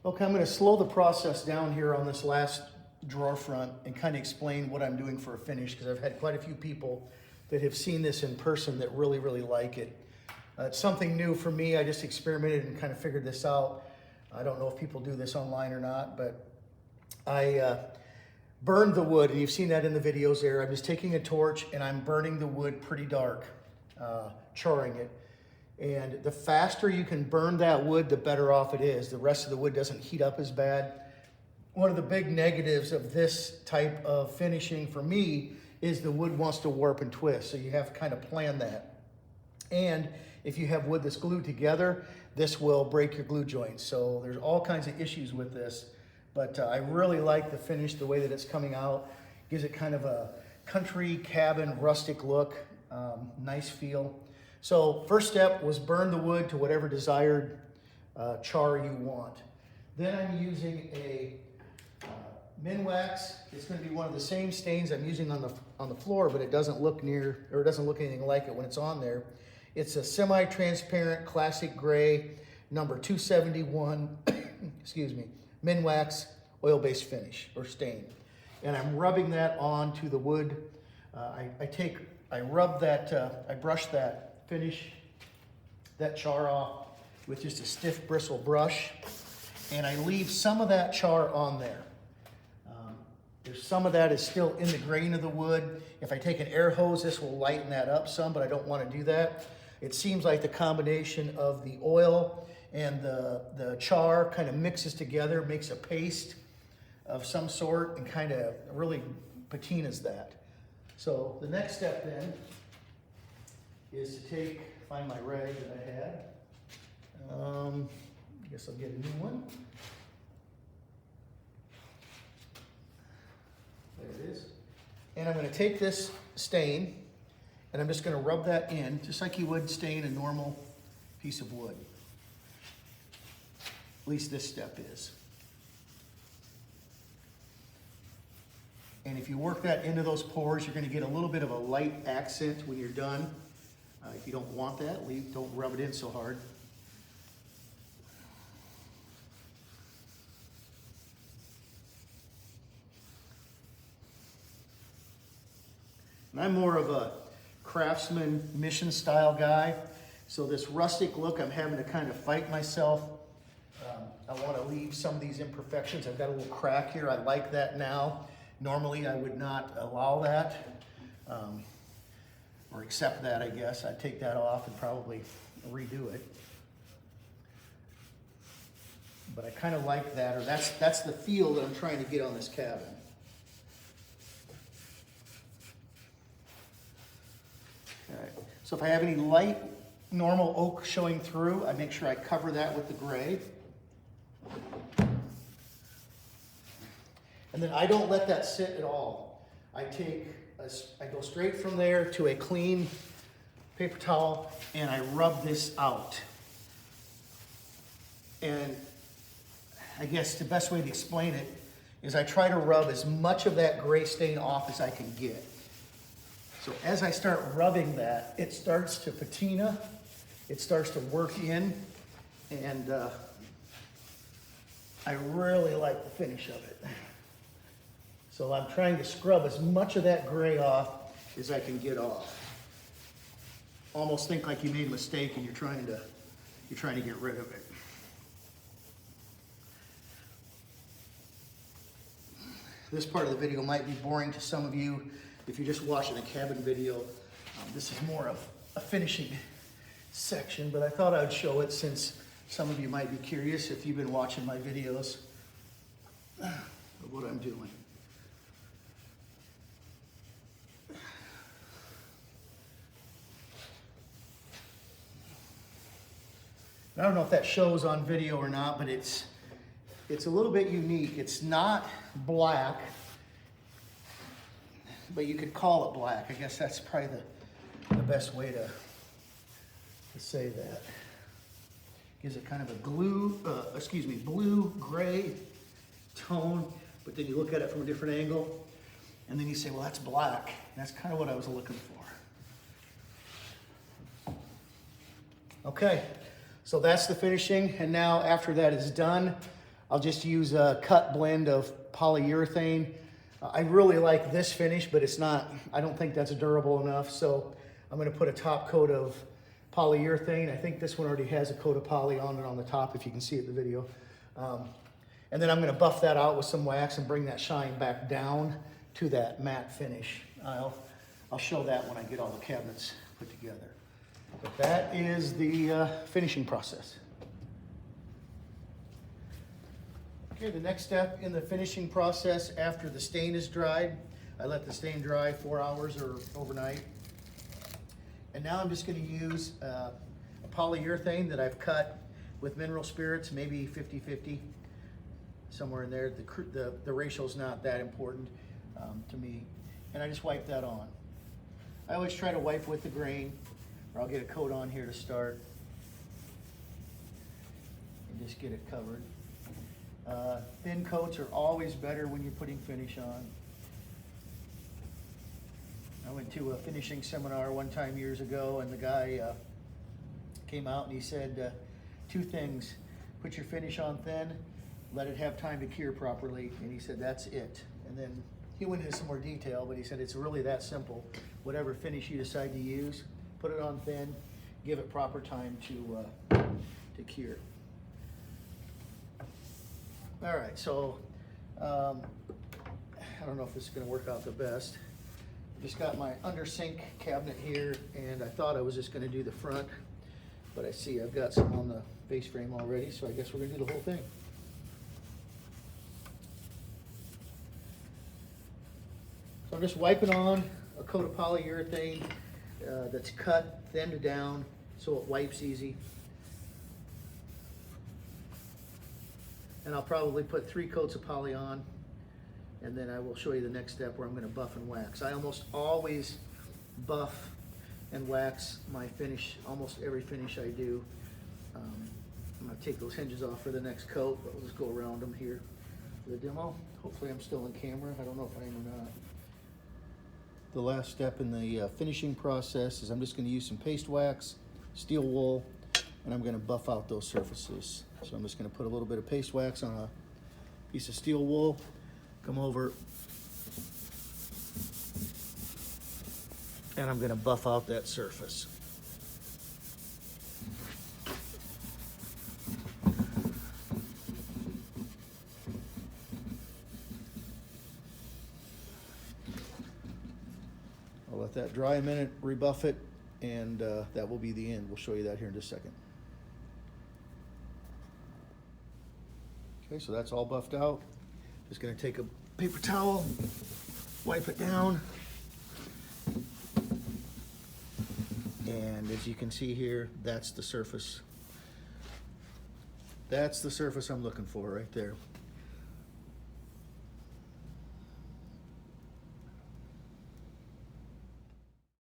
Okay, I'm going to slow the process down here on this last drawer front and kind of explain what I'm doing for a finish, because I've had quite a few people that have seen this in person that really, really like it. It's something new for me. I just experimented and kind of figured this out. I don't know if people do this online or not, but I burned the wood, and you've seen that in the videos there. I'm just taking a torch and I'm burning the wood pretty dark, charring it. And the faster you can burn that wood, the better off it is. The rest of the wood doesn't heat up as bad. One of the big negatives of this type of finishing for me is the wood wants to warp and twist. So you have to kind of plan that. And if you have wood that's glued together, this will break your glue joints. So there's all kinds of issues with this. But I really like the finish, the way that it's coming out. Gives it kind of a country cabin, rustic look, nice feel. So first step was burn the wood to whatever desired char you want. Then I'm using a Minwax. It's going to be one of the same stains I'm using on the floor, but it doesn't look anything like it when it's on there. It's a semi-transparent classic gray, number 271, excuse me, Minwax oil-based finish or stain. And I'm rubbing that onto the wood. I brush that finish, that char off with just a stiff bristle brush, and I leave some of that char on there. There's some of that is still in the grain of the wood. If I take an air hose, this will lighten that up some, but I don't want to do that. It seems like the combination of the oil and the char kind of mixes together, makes a paste of some sort, and kind of really patinas that. So the next step then is to find my rag that I had. I guess I'll get a new one. There it is. And I'm going to take this stain and I'm just going to rub that in, just like you would stain a normal piece of wood. At least this step is. And if you work that into those pores, you're going to get a little bit of a light accent when you're done. If you don't want that, don't rub it in so hard. And I'm more of a craftsman mission style guy. So this rustic look, I'm having to kind of fight myself. I want to leave some of these imperfections. I've got a little crack here. I like that now. Normally I would not allow that. Or accept that, I guess. I'd take that off and probably redo it. But I kind of like that, or that's the feel that I'm trying to get on this cabin. Okay. So if I have any light, normal oak showing through, I make sure I cover that with the gray. And then I don't let that sit at all. I go straight from there to a clean paper towel and I rub this out. And I guess the best way to explain it is I try to rub as much of that gray stain off as I can get. So as I start rubbing that, it starts to patina, it starts to work in, and I really like the finish of it. So I'm trying to scrub as much of that gray off as I can get off. Almost think like you made a mistake and you're trying to get rid of it. This part of the video might be boring to some of you if you're just watching a cabin video. This is more of a finishing section, but I thought I'd show it since some of you might be curious if you've been watching my videos of what I'm doing. I don't know if that shows on video or not, but it's a little bit unique. It's not black, but you could call it black. I guess that's probably the best way to say that. Gives it kind of a blue-gray tone, but then you look at it from a different angle, and then you say, well, that's black. And that's kind of what I was looking for. Okay. So that's the finishing, and now after that is done, I'll just use a cut blend of polyurethane. I really like this finish, but it's not, I don't think that's durable enough. So I'm gonna put a top coat of polyurethane. I think this one already has a coat of poly on it on the top, if you can see it in the video. And then I'm gonna buff that out with some wax and bring that shine back down to that matte finish. I'll show that when I get all the cabinets put together. But that is the finishing process. Okay, the next step in the finishing process after the stain is dried, I let the stain dry 4 hours or overnight. And now I'm just gonna use a polyurethane that I've cut with mineral spirits, maybe 50-50, somewhere in there. The ratio's not that important to me. And I just wipe that on. I always try to wipe with the grain, or I'll get a coat on here to start. And just get it covered. Thin coats are always better when you're putting finish on. I went to a finishing seminar one time years ago, and the guy came out and he said 2 things. Put your finish on thin, let it have time to cure properly, and he said that's it. And then he went into some more detail, but he said it's really that simple. Whatever finish you decide to use, put it on thin, give it proper time to cure. All right, so I don't know if this is gonna work out the best. Just got my under sink cabinet here, and I thought I was just gonna do the front, but I see I've got some on the base frame already, so I guess we're gonna do the whole thing. So I'm just wiping on a coat of polyurethane that's cut thin to down so it wipes easy. And I'll probably put 3 coats of poly on, and then I will show you the next step where I'm gonna buff and wax. I almost always buff and wax my finish, almost every finish I do. I'm gonna take those hinges off for the next coat, but we'll just go around them here for the demo. Hopefully I'm still in camera. I don't know if I am or not. The last step in the finishing process is I'm just gonna use some paste wax, steel wool, and I'm gonna buff out those surfaces. So I'm just gonna put a little bit of paste wax on a piece of steel wool, come over, and I'm gonna buff out that surface. I'll let that dry a minute, rebuff it, and that will be the end. We'll show you that here in just a second. Okay, so that's all buffed out. Just gonna take a paper towel, wipe it down. And as you can see here, that's the surface. That's the surface I'm looking for right there.